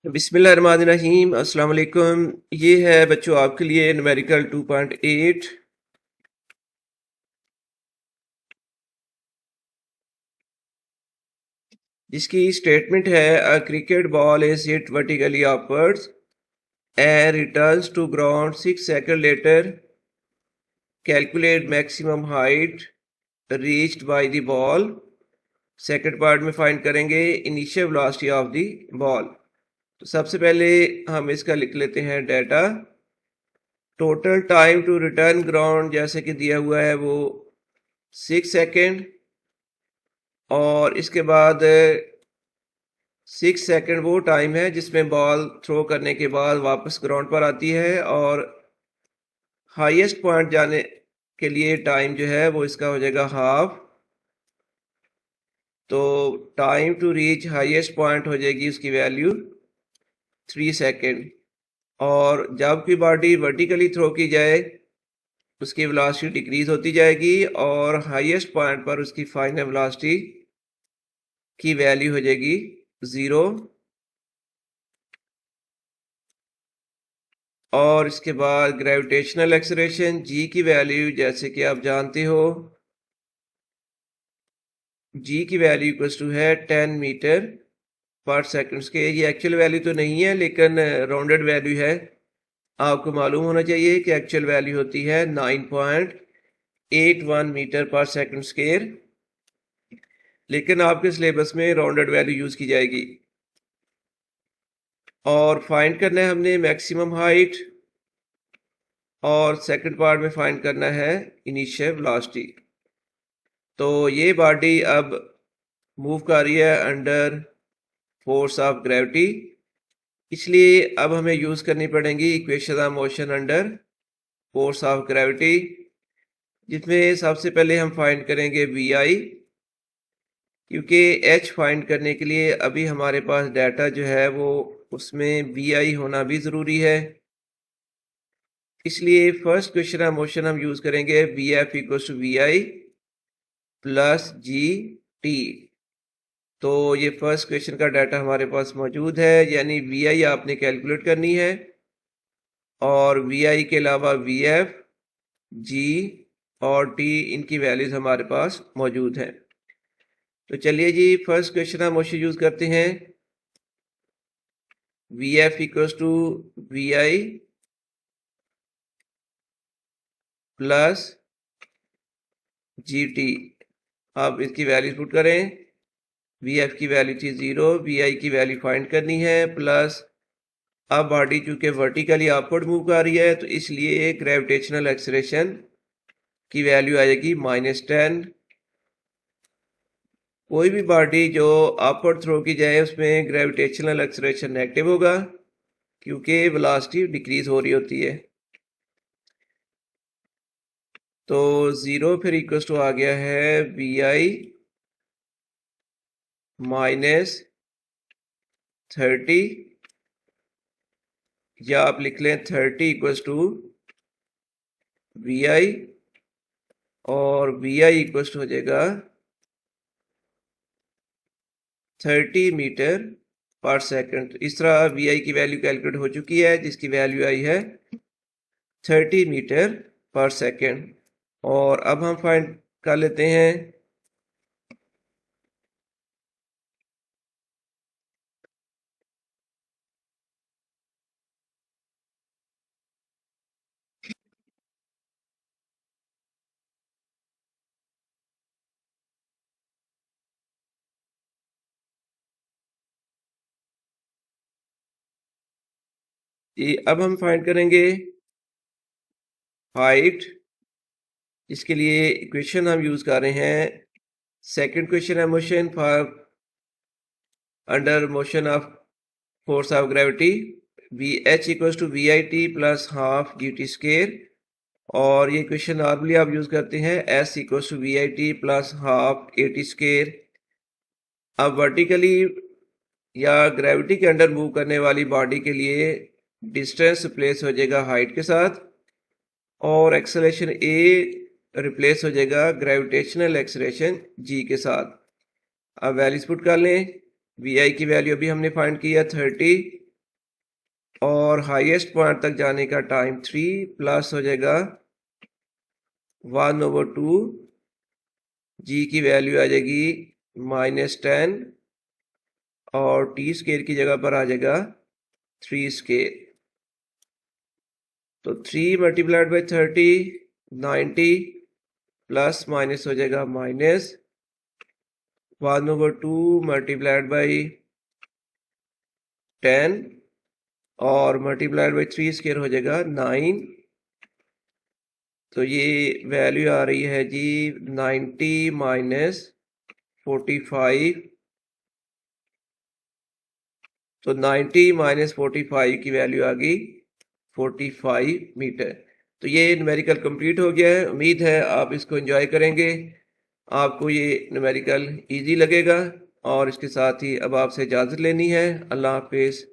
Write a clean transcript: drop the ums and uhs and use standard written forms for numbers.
बिस्मिल्लाहिर्रहमानिर्रहीम अस्सलाम वालेकुम। ये है बच्चों आपके लिए न्यूमेरिकल 2.8 जिसकी स्टेटमेंट है a cricket ball is hit vertically upwards and returns to ground 6 second later. Calculate maximum height reached by the ball. Second part में फाइंड करेंगे initial velocity of the ball. तो सबसे पहले हम इसका लिख लेते हैं data. Total time to return ground जैसे कि दिया हुआ है वो 6 सेकंड, और इसके बाद 6 सेकंड वो टाइम है जिसमें बॉल थ्रो करने के बाद वापस ग्राउंड पर आती है, और हाईएस्ट पॉइंट जाने के लिए टाइम जो है वो इसका हो जाएगा हाफ। तो time to reach highest point हो जाएगी उसकी वैल्यू 3 सेकंड। और जब कोई बॉडी वर्टिकली थ्रो की जाए उसकी वेलोसिटी डिक्रीज होती जाएगी और हाईएस्ट पॉइंट पर उसकी फाइनल वेलोसिटी की वैल्यू हो जाएगी 0। और इसके बाद ग्रेविटेशनल एक्सेलरेशन जी की वैल्यू जैसे कि आप जानते हो जी की वैल्यू इक्वल्स टू है 10 मीटर पर सेकंड के। ये एक्चुअल वैल्यू तो नहीं है लेकिन राउंडेड वैल्यू है। आपको मालूम होना चाहिए कि एक्चुअल वैल्यू होती है 9.81 मीटर पर सेकंड स्क्वायर, लेकिन आपके सिलेबस में राउंडेड वैल्यू यूज की जाएगी। और फाइंड करना है हमने मैक्सिमम हाइट, और सेकंड पार्ट में फाइंड करना है इनिशियल वेलोसिटी। तो ये बॉडी अब मूव कर रही है अंडर फोर्स ऑफ ग्रेविटी, इसलिए अब हमें यूज करनी पड़ेंगी equation of motion under force of gravity, जिसमें सबसे पहले हम फाइंड करेंगे वी आई, क्योंकि एच फाइंड करने के लिए अभी हमारे पास डाटा जो है वो उसमें वी आई होना भी ज़रूरी है। इसलिए फर्स्ट क्वेश्चन ऑफ मोशन हम यूज़ करेंगे V F equals to V I plus G T. तो ये फर्स्ट क्वेश्चन का डाटा हमारे पास मौजूद है, यानी वी आई आपने कैलकुलेट करनी है, और वी आई के अलावा वी एफ, जी और टी इनकी वैल्यूज हमारे पास मौजूद हैं। तो चलिए जी फर्स्ट क्वेश्चन हम मोशन यूज करते हैं। V F equals to V I plus G T. अब इसकी वैल्यू पुट करें। वी एफ की वैल्यू थी 0, वी आई की वैल्यू फाइंड करनी है, प्लस अब बॉडी चूंकि वर्टिकली अपवर्ड मूव कर रही है तो इसलिए ग्रेविटेशनल एक्सेलरेशन की वैल्यू आ जाएगी -10। कोई भी बॉडी जो अपवर्ड थ्रो की जाए उसमें ग्रेविटेशनल एक्सेलरेशन नेगेटिव होगा क्योंकि वेलोसिटी डिक्रीज हो रही होती है। तो 0 फिर इक्वल्स टू आ गया है वी आई -30, या आप लिख लें 30 इक्वल्स टू वी आई, और वी आई इक्वल्स टू हो जाएगा 30 मीटर पर सेकंड। इस तरह वी आई की वैल्यू कैलकुलेट हो चुकी है जिसकी वैल्यू आई है 30 मीटर पर सेकंड। और अब हम फाइंड कर लेते हैं अब हम फाइंड करेंगे हाइट। इसके लिए इक्वेशन हम यूज कर रहे हैं सेकंड क्वेश्चन है motion for under motion of force of gravity V H equals to V I T plus half G T square. और ये क्वेश्चन नॉर्मली आप यूज करते हैं S equals to V I T plus half A T square. अब vertically या gravity के under move करने वाली बॉडी के लिए डिस्टेंस रिप्लेस हो जाएगा हाइट के साथ, और एक्सेलरेशन ए रिप्लेस हो जाएगा ग्रेविटेशनल एक्सेलरेशन जी के साथ। अब वैल्यूज पुट कर लें। वी आई की वैल्यू अभी हमने फाइंड किया 30, और हाईएस्ट पॉइंट तक जाने का टाइम 3 प्लस हो जाएगा 1/2 जी की वैल्यू आ जाएगी -10 और टी स्केयर की जगह पर आ जाएगा 3 स्केयर। तो 3 मल्टीप्लाइड बाई 30 90 प्लस माइनस हो जाएगा -1/2 मल्टीप्लाइड बाई 10 और मल्टीप्लाइड बाई 3 स्केयर हो जाएगा 9। तो ये वैल्यू आ रही है जी 90 माइनस 45। तो 90 माइनस 45 की वैल्यू आ गई 45 मीटर। तो ये न्यूमेरिकल कंप्लीट हो गया है। उम्मीद है आप इसको एंजॉय करेंगे, आपको ये न्यूमेरिकल इजी लगेगा। और इसके साथ ही अब आपसे इजाज़त लेनी है। अल्लाह हाफिज़।